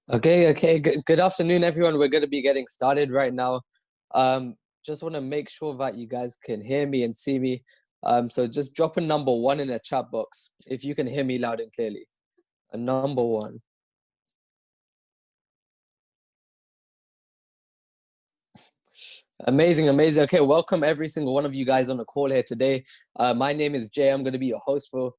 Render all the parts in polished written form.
Okay. Good afternoon, everyone. We're going to be getting started right now. Um, just want to make sure that you guys can hear me and see me. So just drop a number one in the chat box if you can hear me loud and clearly. A number one. Amazing. Okay, welcome every single one of you guys on the call here today. My name is Jay. I'm going to be your host for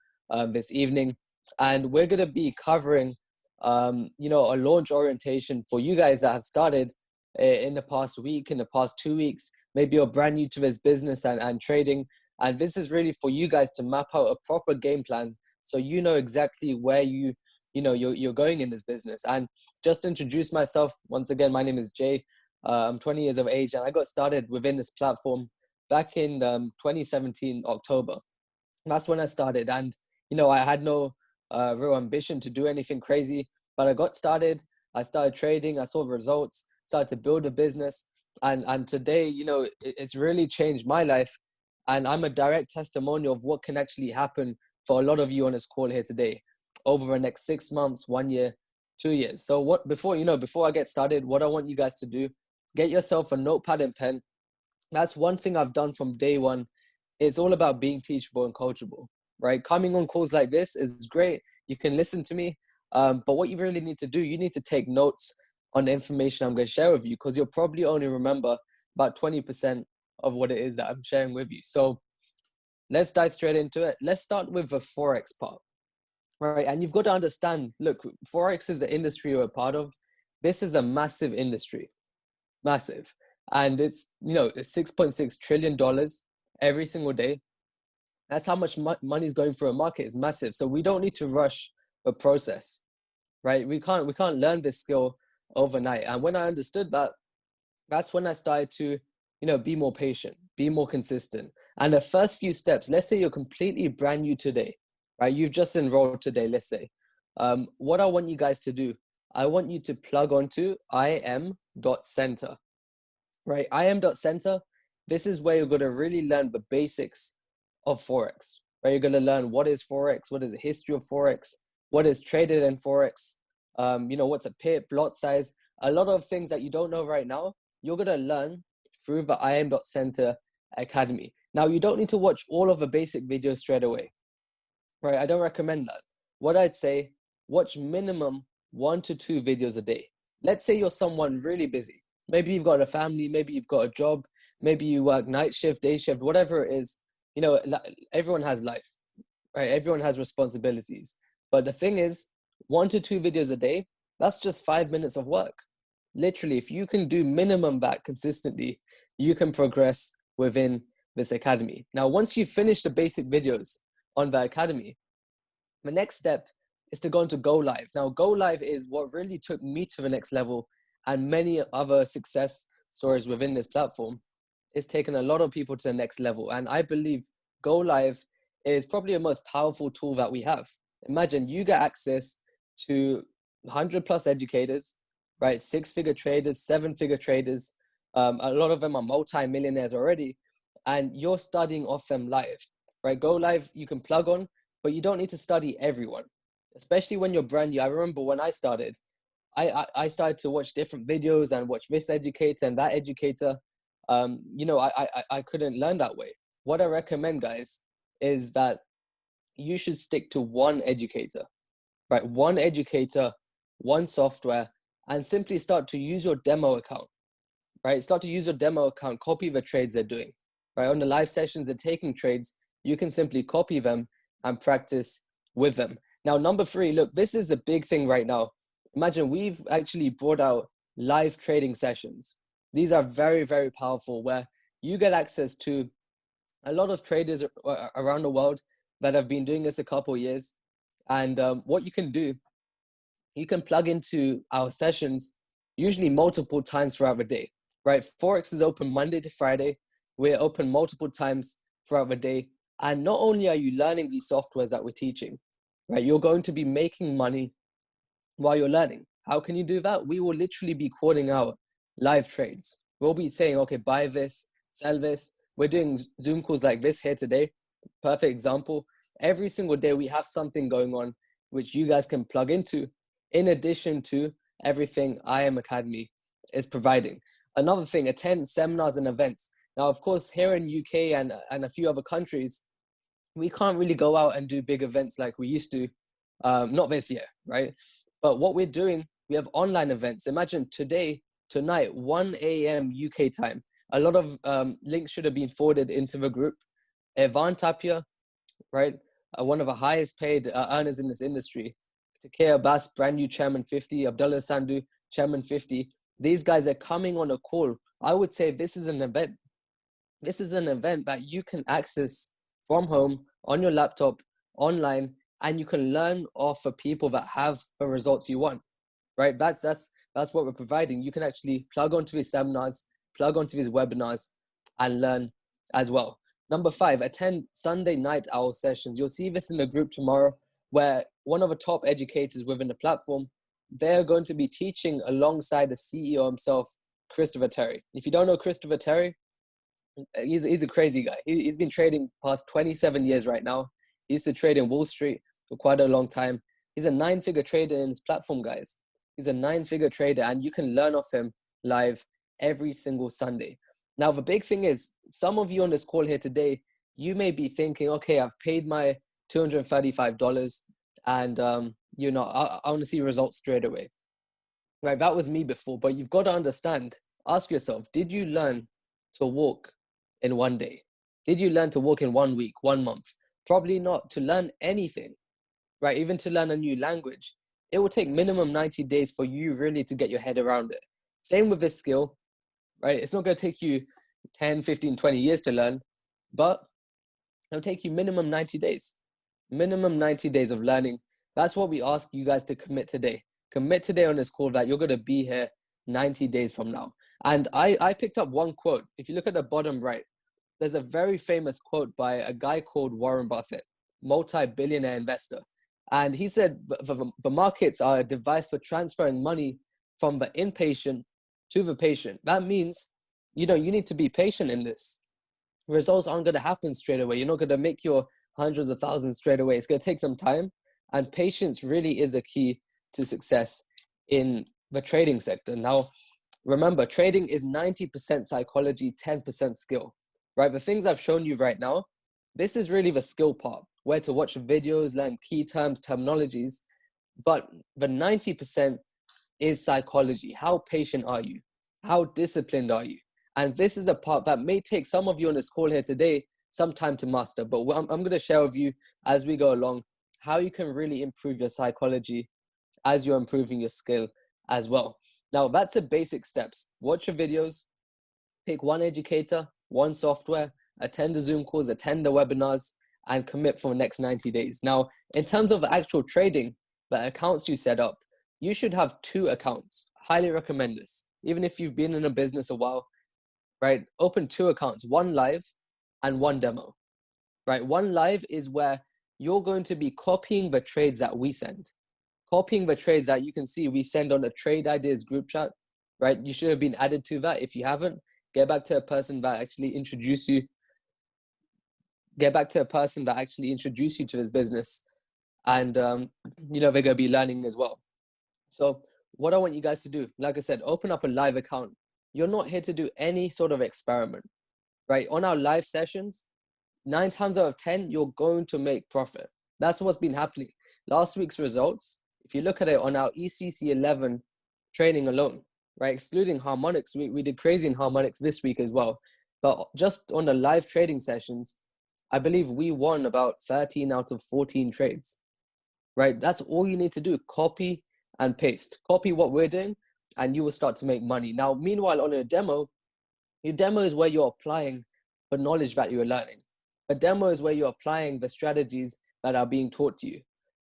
this evening, and we're going to be covering, a launch orientation for you guys that have started in the past week, in the past 2 weeks. Maybe you're brand new to this business and trading, and this is really for you guys to map out a proper game plan so you know exactly where you're going in this business. And just to introduce myself once again, my name is Jay. I'm 20 years of age, and I got started within this platform back in 2017 October. That's when I started, and I had no real ambition to do anything crazy, but I got started. I started trading. I saw results. Started to build a business, and today, it's really changed my life, and I'm a direct testimonial of what can actually happen for a lot of you on this call here today, over the next 6 months, 1 year, 2 years. So before I get started, what I want you guys to do, get yourself a notepad and pen. That's one thing I've done from day one. It's all about being teachable and coachable, right? Coming on calls like this is great. You can listen to me. But what you really need to do, you need to take notes on the information I'm going to share with you, because you'll probably only remember about 20% of what it is that I'm sharing with you. So let's dive straight into it. Let's start with the Forex part, right? And you've got to understand, look, Forex is the industry you're a part of. This is a massive industry, massive. And it's $6.6 trillion every single day. That's how much money is going through a market. Is massive. So we don't need to rush a process, right? We can't learn this skill overnight. And when I understood that, that's when I started to, be more patient, be more consistent. And the first few steps, let's say you're completely brand new today, right? You've just enrolled today, let's say. What I want you guys to do, I want you to plug onto im.center, right? im.center, this is where you're going to really learn the basics of Forex, right? You're going to learn what is Forex, what is the history of Forex, what is traded in Forex, what's a pip, lot size, a lot of things that you don't know right now, you're going to learn through the im.center academy. Now, you don't need to watch all of the basic videos straight away, right? I don't recommend that. What I'd say, watch minimum 1 to 2 videos a day. Let's say you're someone really busy. Maybe you've got a family, maybe you've got a job, maybe you work night shift, day shift, whatever it is. Everyone has life, right? Everyone has responsibilities. But the thing is, 1 to 2 videos a day, that's just 5 minutes of work. Literally, if you can do minimum that consistently, you can progress within this academy. Now, once you finish the basic videos on the academy, the next step is to go into Go Live. Now, Go Live is what really took me to the next level, and many other success stories within this platform. It's taken a lot of people to the next level. And I believe Go Live is probably the most powerful tool that we have. Imagine you get access to 100 plus educators, right? 6-figure traders, 7-figure traders. A lot of them are multi-millionaires already, and you're studying off them live, right? Go Live, you can plug on, but you don't need to study everyone, especially when you're brand new. I remember when I started, I started to watch different videos and watch this educator and that educator. I couldn't learn that way. What I recommend, guys, is that you should stick to one educator, right? One educator, one software, and simply start to use your demo account, right? Start to use your demo account, copy the trades they're doing, right? On the live sessions, they're taking trades. You can simply copy them and practice with them. Now, number 3, look, this is a big thing right now. Imagine we've actually brought out live trading sessions. These are very, very powerful, where you get access to a lot of traders around the world that have been doing this a couple of years. And what you can do, you can plug into our sessions usually multiple times throughout the day, right? Forex is open Monday to Friday. We're open multiple times throughout the day. And not only are you learning these softwares that we're teaching, right? You're going to be making money while you're learning. How can you do that? We will literally be calling out live trades. We'll be saying, okay, buy this, sell this. We're doing Zoom calls like this here today. Perfect example. Every single day we have something going on which you guys can plug into, in addition to everything I Am Academy is providing. Another thing, attend seminars and events. Now, of course, here in UK and a few other countries, we can't really go out and do big events like we used to, not this year, right? But what we're doing, we have online events. Imagine tonight, 1 a.m. UK time. A lot of links should have been forwarded into the group. Evan Tapia, right? One of the highest paid earners in this industry. Takea Abbas, brand new Chairman 50. Abdullah Sandu, Chairman 50. These guys are coming on a call. I would say this is an event. This is an event that you can access from home, on your laptop, online, and you can learn off of people that have the results you want, right? That's what we're providing. You can actually plug onto these seminars, plug onto these webinars, and learn as well. Number 5, attend Sunday night owl sessions. You'll see this in the group tomorrow, where one of the top educators within the platform, they're going to be teaching alongside the CEO himself, Christopher Terry. If you don't know Christopher Terry, he's a crazy guy. He's been trading past 27 years right now. He used to trade in Wall Street for quite a long time. He's a 9-figure trader in his platform, guys. He's a 9-figure trader, and you can learn off him live every single Sunday. Now, the big thing is, some of you on this call here today, you may be thinking, okay, I've paid my $235 and, I want to see results straight away. Right, that was me before, but you've got to understand, ask yourself, did you learn to walk in one day? Did you learn to walk in 1 week, 1 month? Probably not. To learn anything, right? Even to learn a new language, it will take minimum 90 days for you really to get your head around it. Same with this skill, right? It's not going to take you 10, 15, 20 years to learn, but it'll take you minimum 90 days. Minimum 90 days of learning. That's what we ask you guys to commit today. Commit today on this call that you're going to be here 90 days from now. And I picked up one quote. If you look at the bottom right, there's a very famous quote by a guy called Warren Buffett, multi-billionaire investor. And he said, the markets are a device for transferring money from the inpatient to the patient. That means, you need to be patient in this. Results aren't going to happen straight away. You're not going to make your hundreds of thousands straight away. It's going to take some time. And patience really is a key to success in the trading sector. Now, remember, trading is 90% psychology, 10% skill, right? The things I've shown you right now, this is really the skill part, where to watch videos, learn key terms, terminologies. But the 90% is psychology. How patient are you? How disciplined are you? And this is a part that may take some of you on this call here today some time to master. But I'm going to share with you as we go along how you can really improve your psychology as you're improving your skill as well. Now, that's the basic steps. Watch your videos, pick one educator, one software, attend the Zoom calls, attend the webinars, and commit for the next 90 days. Now, in terms of actual trading, the accounts you set up, you should have 2 accounts. Highly recommend this. Even if you've been in a business a while, right? Open 2 accounts, one live and one demo, right? One live is where you're going to be copying the trades that we send. Copying the trades that you can see we send on the Trade Ideas group chat, right? You should have been added to that. If you haven't, get back to a person that actually introduced you. Get back to a person that actually introduced you to his business. And, they're going to be learning as well. So what I want you guys to do, like I said, open up a live account. You're not here to do any sort of experiment, right? On our live sessions, 9 times out of 10, you're going to make profit. That's what's been happening. Last week's results, if you look at it on our ECC 11 training alone, right, excluding harmonics, we did crazy in harmonics this week as well. But just on the live trading sessions, I believe we won about 13 out of 14 trades, right? That's all you need to do. Copy and paste. Copy what we're doing and you will start to make money. Now, meanwhile, on a demo, your demo is where you're applying the knowledge that you're learning. A demo is where you're applying the strategies that are being taught to you,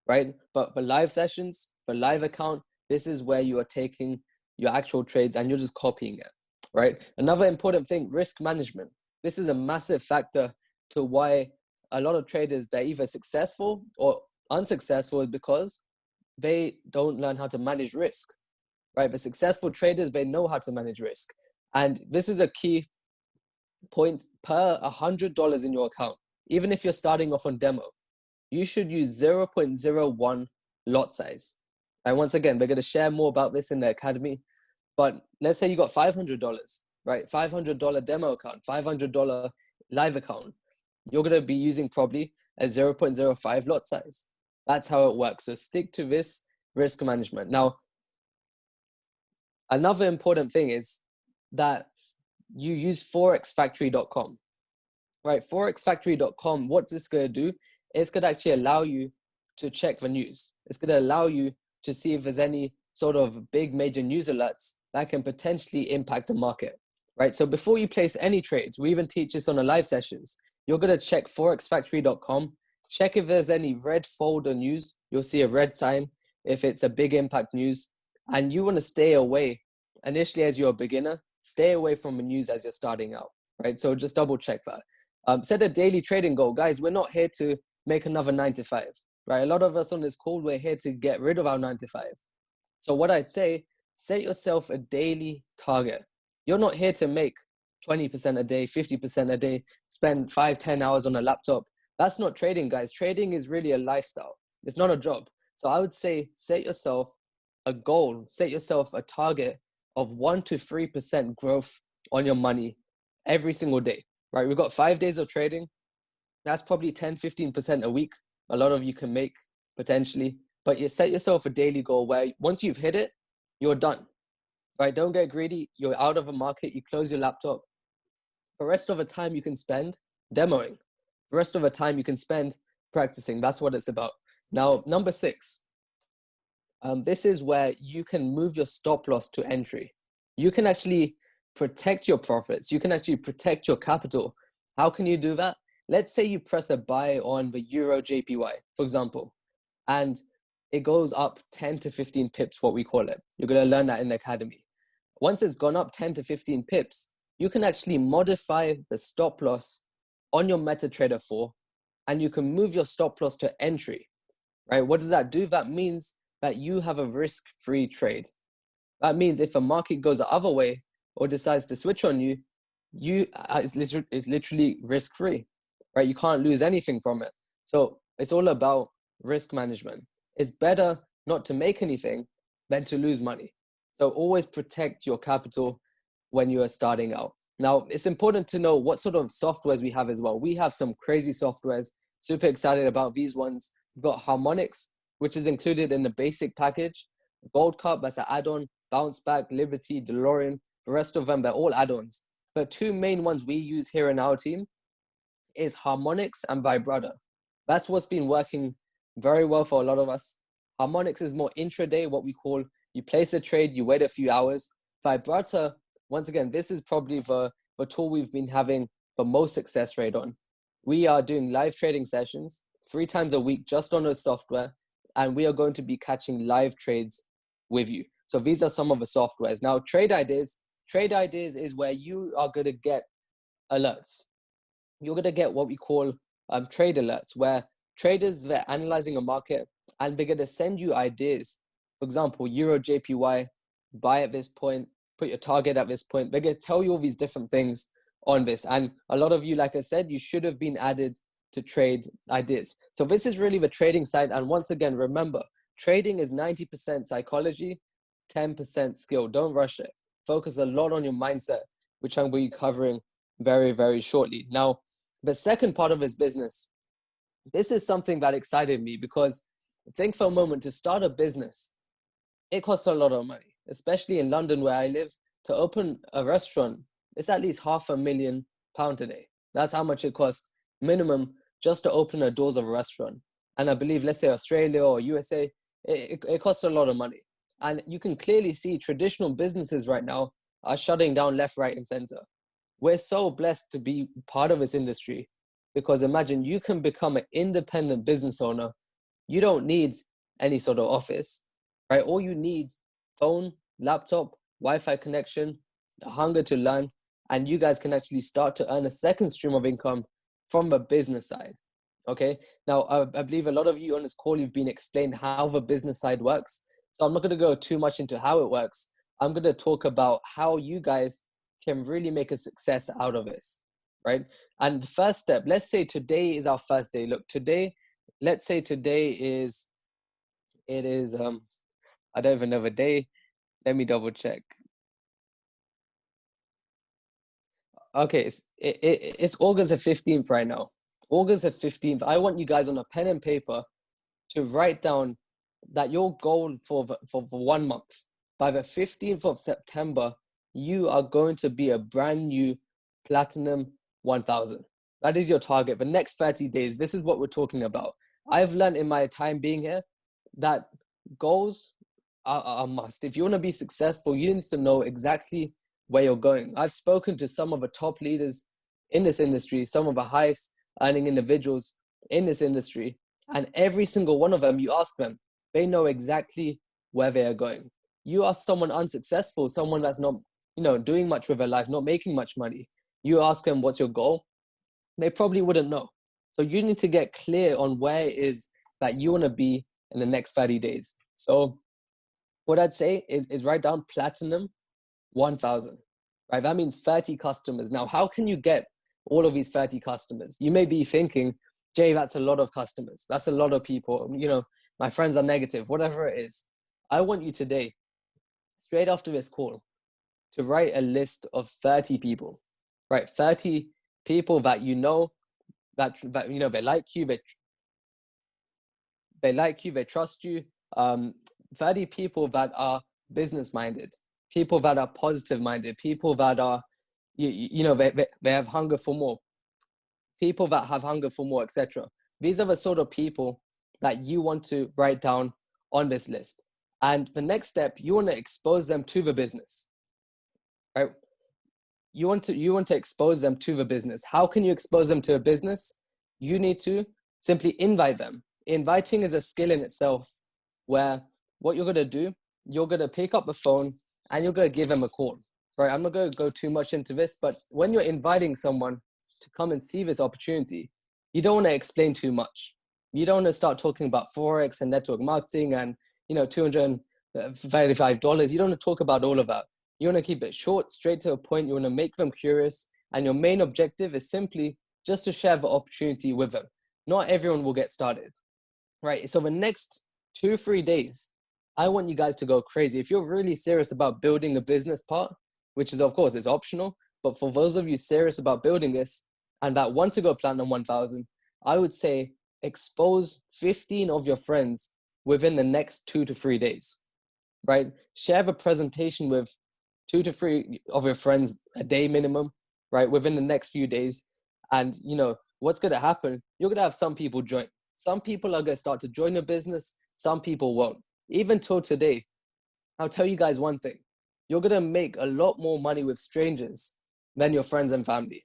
right? But the live sessions, the live account, this is where you are taking your actual trades and you're just copying it, right? Another important thing, risk management. This is a massive factor to why a lot of traders, they're either successful or unsuccessful because they don't learn how to manage risk, right? The successful traders, they know how to manage risk. And this is a key point. Per $100 in your account, even if you're starting off on demo, you should use 0.01 lot size. And once again, we're going to share more about this in the academy. But let's say you got $500, right? $500 demo account, $500 live account. You're going to be using probably a 0.05 lot size. That's how it works. So stick to this risk management. Now, another important thing is that you use forexfactory.com, right? Forexfactory.com, what's this going to do? It's going to actually allow you to check the news. It's going to allow you to see if there's any sort of big major news alerts that can potentially impact the market, right? So before you place any trades, we even teach this on the live sessions. You're going to check forexfactory.com, check if there's any red folder news. You'll see a red sign if it's a big impact news, and you want to stay away initially as you're a beginner, stay away from the news as you're starting out, right? So just double check that. Set a daily trading goal. Guys, we're not here to make another 9 to 5, right? A lot of us on this call, we're here to get rid of our 9 to 5. So what I'd say, set yourself a daily target. You're not here to make 20% a day, 50% a day, spend 5-10 hours on a laptop. That's not trading, guys. Trading is really a lifestyle. It's not a job. So I would say set yourself a goal, set yourself a target of 1 to 3% growth on your money every single day, right? We've got 5 days of trading. That's probably 10-15% a week. A lot of you can make potentially, but you set yourself a daily goal where once you've hit it, you're done, right? Don't get greedy. You're out of a market. You close your laptop. The rest of the time you can spend demoing. The rest of the time you can spend practicing. That's what it's about. Now, number 6, this is where you can move your stop loss to entry. You can actually protect your profits. You can actually protect your capital. How can you do that? Let's say you press a buy on the Euro JPY, for example, and it goes up 10 to 15 pips, what we call it. You're going to learn that in the academy. Once it's gone up 10 to 15 pips, you can actually modify the stop loss on your MetaTrader 4, and you can move your stop loss to entry, right? What does that do? That means that you have a risk-free trade. That means if a market goes the other way or decides to switch on you, it's literally risk-free, right? You can't lose anything from it. So it's all about risk management. It's better not to make anything than to lose money. So always protect your capital when you are starting out. Now, it's important to know what sort of softwares we have as well. We have some crazy softwares. Super excited about these ones. We've got Harmonics, which is included in the basic package. Gold Cup, that's an add-on. Bounce Back, Liberty, DeLorean. The rest of them, they're all add-ons. But 2 main ones we use here in our team is Harmonics and Vibrata. That's what's been working very well for a lot of us. Harmonics is more intraday, what we call you place a trade, you wait a few hours. Vibrata, once again, this is probably the tool we've been having the most success rate on. We are doing live trading sessions 3 times a week just on the software, and we are going to be catching live trades with you. So these are some of the softwares. Now, Trade Ideas is where you are going to get alerts. You're going to get what we call trade alerts, where traders, they're analyzing a market and they're going to send you ideas. For example, Euro JPY, buy at this point, put your target at this point. They're going to tell you all these different things on this. And a lot of you, like I said, you should have been added to Trade Ideas. So this is really the trading side. And once again, remember, trading is 90% psychology, 10% skill. Don't rush it. Focus a lot on your mindset, which I'm going to be covering very, very shortly. Now, the second part of his business, this is something that excited me because think for a moment, to start a business, it costs a lot of money, especially in London where I live. To open a restaurant, it's at least £500,000 a day. That's how much it costs minimum just to open the doors of a restaurant. And I believe, let's say Australia or USA, it costs a lot of money. And you can clearly see traditional businesses right now are shutting down left, right, and center. We're so blessed to be part of this industry because imagine you can become an independent business owner. You don't need any sort of office, right? All you need, phone, laptop, Wi-Fi connection, the hunger to learn, and you guys can actually start to earn a second stream of income from the business side, okay? Now, I believe a lot of you on this call, you've been explained how the business side works. So I'm not gonna go too much into how it works. I'm gonna talk about how you guys can really make a success out of this, right? And the first step, let's say today is our first day. Look, today, let's say today is, I don't even know the day. Let me double check. Okay, it's August the 15th right now. August the 15th. I want you guys on a pen and paper to write down that your goal for 1 month, by the 15th of September, you are going to be a brand new platinum 1000. That is your target. The next 30 days, this is what we're talking about. I've learned in my time being here that goals are a must. If you want to be successful, you need to know exactly where you're going. I've spoken to some of the top leaders in this industry, some of the highest earning individuals in this industry, and every single one of them, you ask them, they know exactly where they are going. You ask someone unsuccessful, someone that's not, doing much with their life, not making much money. You ask them, what's your goal? They probably wouldn't know. So you need to get clear on where it is that you want to be in the next 30 days. So what I'd say is write down platinum 1000, right? That means 30 customers. Now, how can you get all of these 30 customers? You may be thinking, Jay, that's a lot of customers. That's a lot of people. My friends are negative, whatever it is. I want you today, straight after this call, to write a list of 30 people, right? 30 people that they like you, they trust you. 30 people that are business minded, people that are positive minded, people that are, they have hunger for more, people that have hunger for more, etc. These are the sort of people that you want to write down on this list. And the next step, you want to expose them to the business, right? You want to expose them to the business. How can you expose them to a business? You need to simply invite them. Inviting is a skill in itself, where what you're going to do, you're going to pick up the phone and you're going to give them a call, right? I'm not going to go too much into this, but when you're inviting someone to come and see this opportunity, you don't want to explain too much. You don't want to start talking about Forex and network marketing and, $235. You don't want to talk about all of that. You want to keep it short, straight to a point. You want to make them curious. And your main objective is simply just to share the opportunity with them. Not everyone will get started, right? So the next 2-3 days, I want you guys to go crazy. If you're really serious about building a business part, which is, of course, is optional, but for those of you serious about building this and that want to go platinum 1000, I would say expose 15 of your friends within the next 2 to 3 days, right? Share the presentation with 2 to 3 of your friends a day minimum, right? Within the next few days. And what's going to happen? You're going to have some people join. Some people are going to start to join your business. Some people won't. Even till today, I'll tell you guys one thing. You're going to make a lot more money with strangers than your friends and family.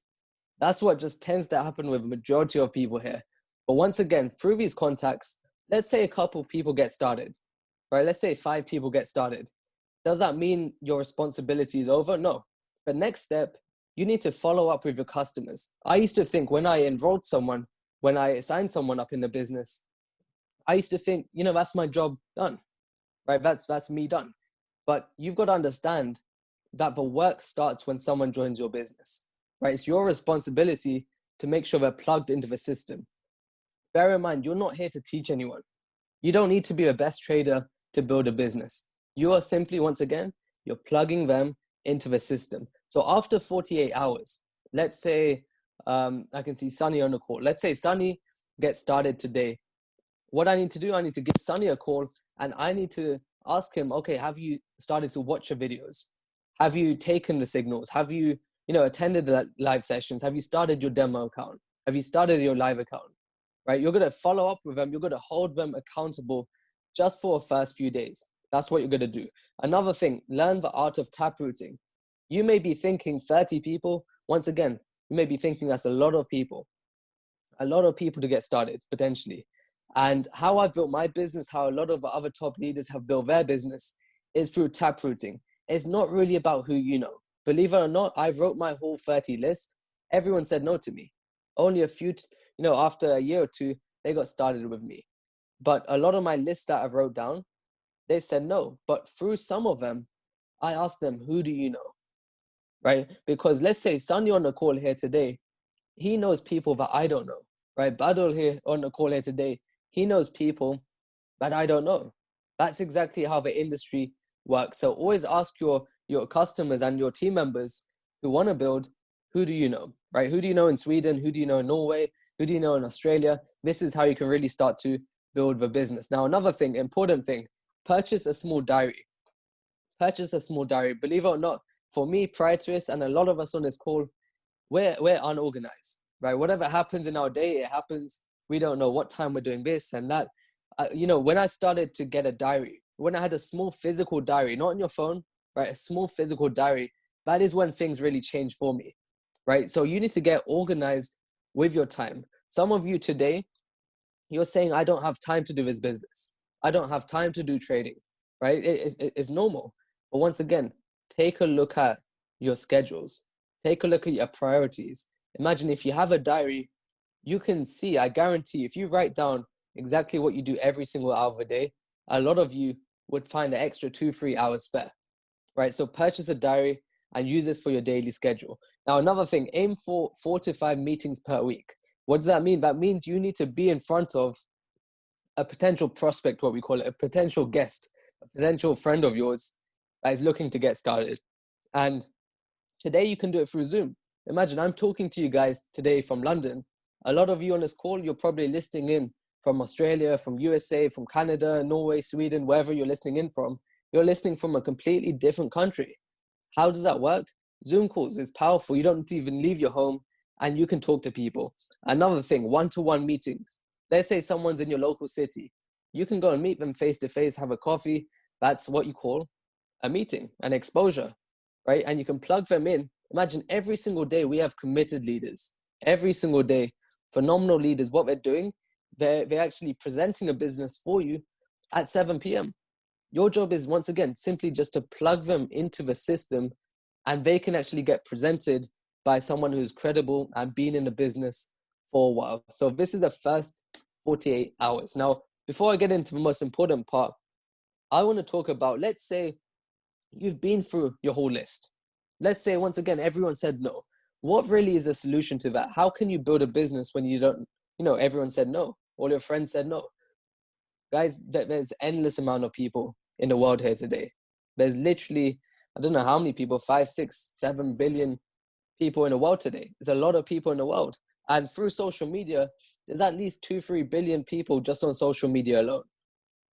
That's what just tends to happen with the majority of people here. But once again, through these contacts, let's say a couple people get started, right? Let's say 5 people get started. Does that mean your responsibility is over? No. The next step, you need to follow up with your customers. I used to think when I enrolled someone, when I signed someone up in the business, I used to think, that's my job done, right? That's me done. But you've got to understand that the work starts when someone joins your business, right? It's your responsibility to make sure they're plugged into the system. Bear in mind, you're not here to teach anyone. You don't need to be the best trader to build a business. You are simply, once again, you're plugging them into the system. So after 48 hours, let's say, I can see Sunny on the call. Let's say Sunny gets started today. What I need to do, I need to give Sunny a call and I need to ask him, okay, have you started to watch your videos? Have you taken the signals? Have you, attended the live sessions? Have you started your demo account? Have you started your live account? Right? You're going to follow up with them. You're going to hold them accountable just for the first few days. That's what you're going to do. Another thing, learn the art of taprooting. You may be thinking 30 people. Once again, you may be thinking that's a lot of people to get started potentially. And how I built my business, how a lot of other top leaders have built their business is through taprooting. It's not really about who you know. Believe it or not, I wrote my whole 30 list. Everyone said no to me. Only a few, after a year or two, they got started with me. But a lot of my list that I wrote down, they said no. But through some of them, I asked them, who do you know? Right? Because let's say Sunny on the call here today, he knows people that I don't know. Right? Badul here on the call here today, he knows people that I don't know. That's exactly how the industry works. So always ask your customers and your team members who want to build, who do you know, right? Who do you know in Sweden? Who do you know in Norway? Who do you know in Australia? This is how you can really start to build the business. Now, another thing, important thing, purchase a small diary. Purchase a small diary. Believe it or not, for me, prior to this, and a lot of us on this call, we're unorganized, right? Whatever happens in our day, it happens. We don't know what time we're doing this and that. When I started to get a diary, when I had a small physical diary, not on your phone, right? A small physical diary, that is when things really changed for me, right? So you need to get organized with your time. Some of you today, you're saying, I don't have time to do this business. I don't have time to do trading, right? It's normal. But once again, take a look at your schedules. Take a look at your priorities. Imagine if you have a diary, you can see, I guarantee, if you write down exactly what you do every single hour of the day, a lot of you would find an extra 2-3 hours spare, right? So purchase a diary and use this for your daily schedule. Now, another thing, aim for 4 to 5 meetings per week. What does that mean? That means you need to be in front of a potential prospect, what we call it, a potential guest, a potential friend of yours that is looking to get started. And today you can do it through Zoom. Imagine I'm talking to you guys today from London. A lot of you on this call, you're probably listening in from Australia, from USA, from Canada, Norway, Sweden, wherever you're listening in from. You're listening from a completely different country. How does that work? Zoom calls is powerful. You don't even leave your home and you can talk to people. Another thing, one-to-one meetings. Let's say someone's in your local city. You can go and meet them face to face, have a coffee. That's what you call a meeting, an exposure, right? And you can plug them in. Imagine every single day we have committed leaders. Every single day, phenomenal leaders. What they're doing, they're actually presenting a business for you at 7 p.m. Your job is, once again, simply just to plug them into the system and they can actually get presented by someone who's credible and been in the business for a while. So this is the first 48 hours. Now, before I get into the most important part, I want to talk about, let's say you've been through your whole list. Let's say, once again, everyone said no. What really is a solution to that? How can you build a business when you don't, everyone said no? All your friends said no. Guys, there's endless amount of people in the world here today. There's literally, I don't know how many people, 5, 6, 7 billion people in the world today. There's a lot of people in the world. And through social media, there's at least 2-3 billion people just on social media alone,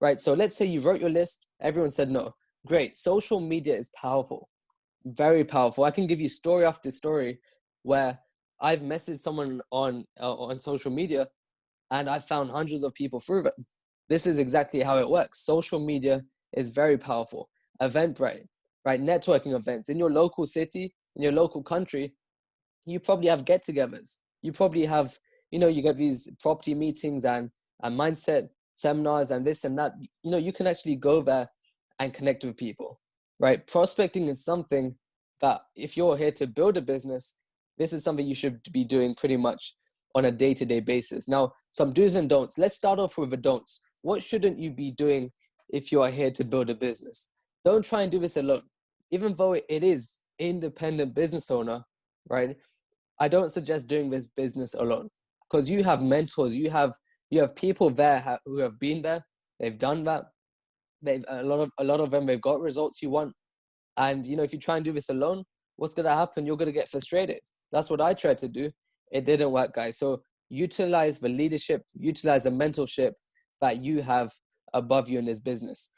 right? So let's say you wrote your list, everyone said no. Great, social media is powerful, very powerful. I can give you story after story where I've messaged someone on social media and I found hundreds of people through them. This is exactly how it works. Social media is very powerful. Eventbrite, right? Networking events in your local city, in your local country, you probably have get-togethers. You probably have, you get these property meetings and mindset seminars and this and that. You can actually go there and connect with people, right? Prospecting is something that if you're here to build a business, this is something you should be doing pretty much on a day-to-day basis. Now, some do's and don'ts. Let's start off with the don'ts. What shouldn't you be doing if you are here to build a business? Don't try and do this alone. Even though it is independent business owner, right? I don't suggest doing this business alone because you have mentors, you have people there who have been there, they've done that, they've a lot of them they've got results you want, and if you try and do this alone, what's gonna happen? You're gonna get frustrated. That's what I tried to do. It didn't work, guys. So utilize the leadership, utilize the mentorship that you have above you in this business.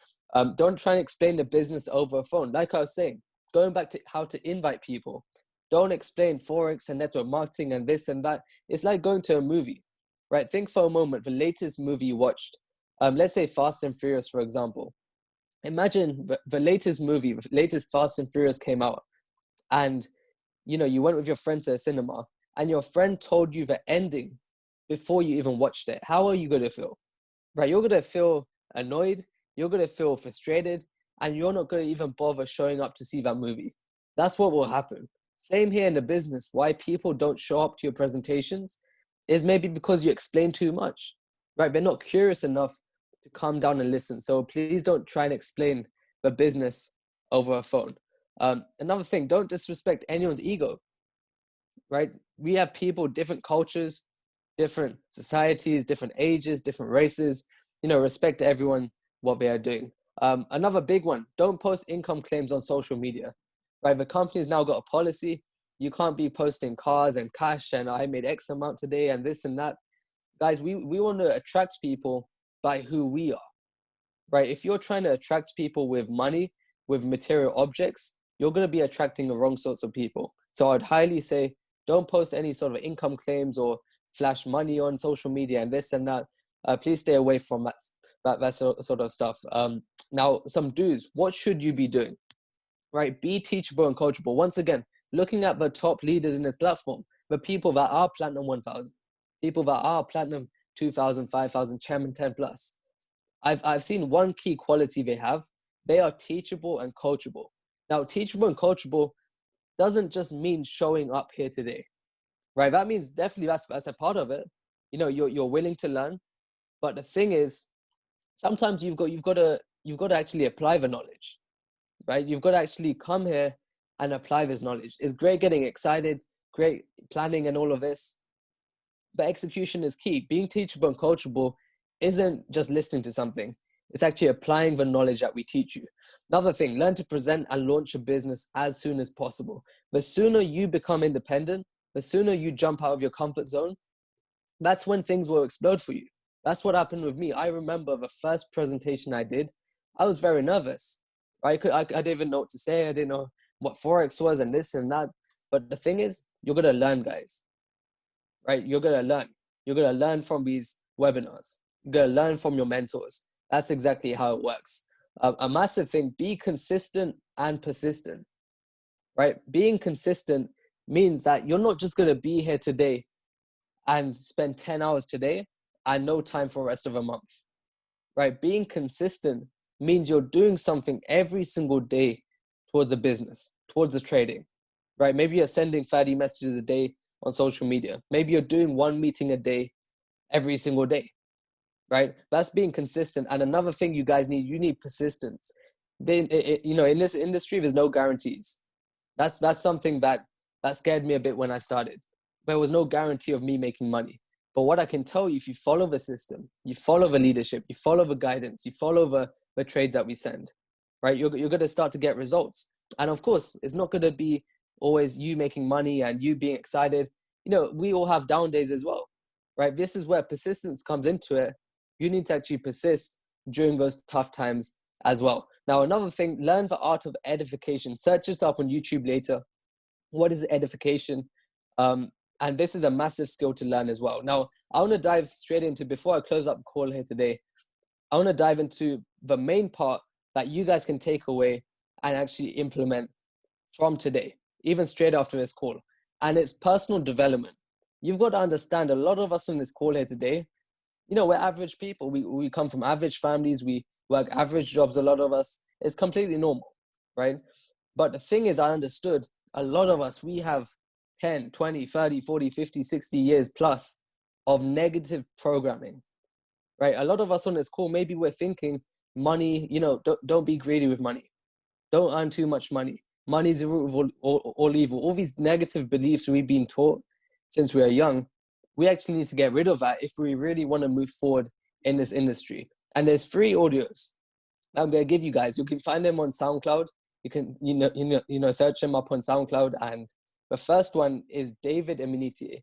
Don't try and explain the business over a phone. Like I was saying, going back to how to invite people. Don't explain Forex and network marketing and this and that. It's like going to a movie, right? Think for a moment, the latest movie you watched. Let's say Fast and Furious, for example. Imagine the latest movie, the latest Fast and Furious came out, and you went with your friend to a cinema, and your friend told you the ending before you even watched it. How are you gonna feel? Right? You're gonna feel annoyed. You're gonna feel frustrated, and you're not gonna even bother showing up to see that movie. That's what will happen. Same here in the business. Why people don't show up to your presentations is maybe because you explain too much, right? They're not curious enough to calm down and listen. So please don't try and explain the business over a phone. Another thing, don't disrespect anyone's ego, right? We have people, different cultures, different societies, different ages, different races. Respect everyone what they are doing. Another big one, don't post income claims on social media, right? The company's now got a policy. You can't be posting cars and cash and I made X amount today and this and that. Guys, we want to attract people by who we are, right? If you're trying to attract people with money, with material objects, you're going to be attracting the wrong sorts of people. So I'd highly say don't post any sort of income claims or flash money on social media and this and that. Please stay away from that sort of stuff. Now, some do's. What should you be doing? Right? Be teachable and coachable. Once again, looking at the top leaders in this platform, the people that are Platinum 1000, people that are Platinum 2000, 5000, Chairman 10 plus. I've seen one key quality they have. They are teachable and coachable. Now, teachable and coachable doesn't just mean showing up here today, right? That means definitely that's a part of it. You know, you're willing to learn, but the thing is, sometimes you've got to actually apply the knowledge, right? You've got to actually come here and apply this knowledge. It's great getting excited, great planning and all of this, but execution is key. Being teachable and coachable isn't just listening to something. It's actually applying the knowledge that we teach you. Another thing, learn to present and launch a business as soon as possible. The sooner you become independent, the sooner you jump out of your comfort zone, that's when things will explode for you. That's what happened with me. I remember the first presentation I did, I was very nervous. I didn't even know what to say. I didn't know what Forex was and this and that. But the thing is, you're going to learn, guys, right? You're going to learn. You're going to learn from these webinars. You're going to learn from your mentors. That's exactly how it works. A massive thing, be consistent and persistent, right? Being consistent means that you're not just going to be here today and spend 10 hours today and no time for the rest of a month, right? Being consistent means you're doing something every single day towards a business, towards the trading, right? Maybe you're sending 30 messages a day on social media. Maybe you're doing one meeting a day every single day, right? That's being consistent. And another thing you guys need, you need persistence. You know, in this industry, there's no guarantees. That's something that scared me a bit when I started. There was no guarantee of me making money. But what I can tell you, if you follow the system, you follow the leadership, you follow the guidance, you follow the trades that we send, right? You're going to start to get results. And of course, it's not going to be always you making money and you being excited. You know, we all have down days as well, right? This is where persistence comes into it. You need to actually persist during those tough times as well. Now, another thing, learn the art of edification. Search this up on YouTube later. What is edification? And this is a massive skill to learn as well. Now, I want to dive straight into, before I close up the call here today, I want to dive into the main part that you guys can take away and actually implement from today, even straight after this call. And it's personal development. You've got to understand, a lot of us on this call here today, you know, we're average people. We come from average families. We work average jobs, a lot of us. It's completely normal, right? But the thing is, I understood a lot of us, we have 10, 20, 30, 40, 50, 60 years plus of negative programming, right? A lot of us on this call, maybe we're thinking money, you know, don't be greedy with money. Don't earn too much money. Money is the root of all evil. All these negative beliefs we've been taught since we are young, we actually need to get rid of that if we really want to move forward in this industry. And there's 3 audios I'm going to give you guys. You can find them on SoundCloud. You can, search them up on SoundCloud. And the first one is David Eminiti,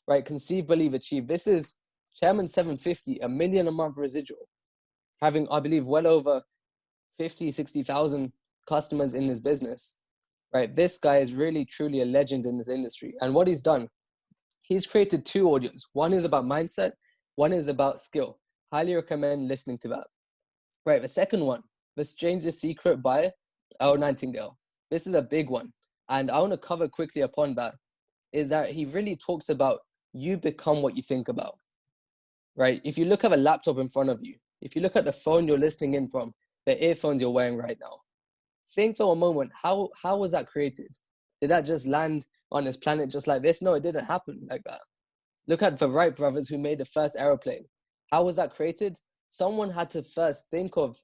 right? Conceive, believe, achieve. This is Chairman 750, $1 million a month residual, having, I believe, well over 50, 60,000 customers in this business, right? This guy is really, truly a legend in this industry. And what he's done, he's created 2 audios. One is about mindset. One is about skill. Highly recommend listening to that. Right, the second one, The Stranger's Secret by Earl Nightingale. This is a big one. And I want to cover quickly upon that, is that he really talks about you become what you think about, right? If you look at a laptop in front of you, if you look at the phone you're listening in from, the earphones you're wearing right now, think for a moment, how was that created? Did that just land on this planet just like this? No, it didn't happen like that. Look at the Wright brothers who made the first aeroplane. How was that created? Someone had to first think of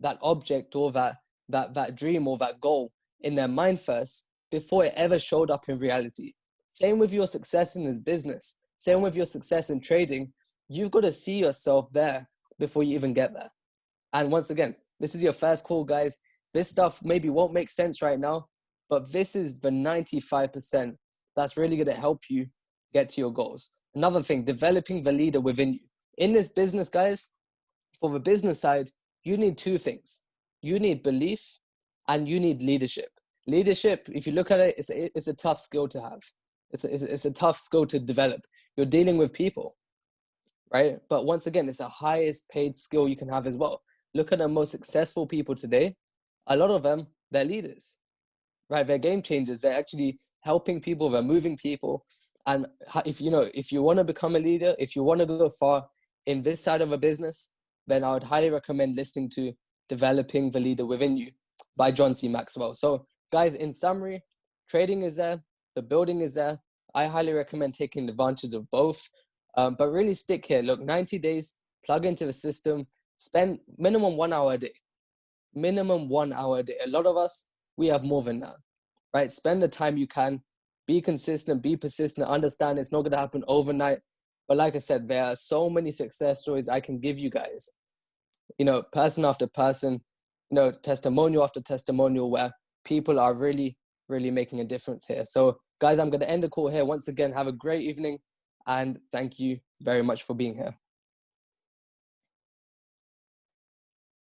that object or that dream or that goal in their mind first before it ever showed up in reality. Same with your success in this business. Same with your success in trading. You've got to see yourself there before you even get there. And once again, this is your first call, guys. This stuff maybe won't make sense right now, but this is the 95% that's really going to help you get to your goals. Another thing, developing the leader within you. In this business, guys, for the business side, you need two things. You need belief and you need leadership. Leadership, if you look at it, it's a tough skill to have. It's a tough skill to develop. You're dealing with people, right? But once again, it's the highest paid skill you can have as well. Look at the most successful people today. A lot of them, they're leaders, right? They're game changers. They're actually helping people. They're moving people. And if you want to become a leader, if you want to go far in this side of a business, then I would highly recommend listening to Developing the Leader Within You by John C. Maxwell. So guys, in summary, trading is there, the building is there. I highly recommend taking advantage of both, but really stick here. Look, 90 days, plug into the system, spend minimum 1 hour a day. Minimum 1 hour a day. A lot of us, we have more than that, right? Spend the time you can, be consistent, be persistent, understand it's not going to happen overnight. But like I said, there are so many success stories I can give you guys, person after person, testimonial after testimonial, where people are really, really making a difference here. So guys, I'm going to end the call here. Once again, have a great evening and thank you very much for being here.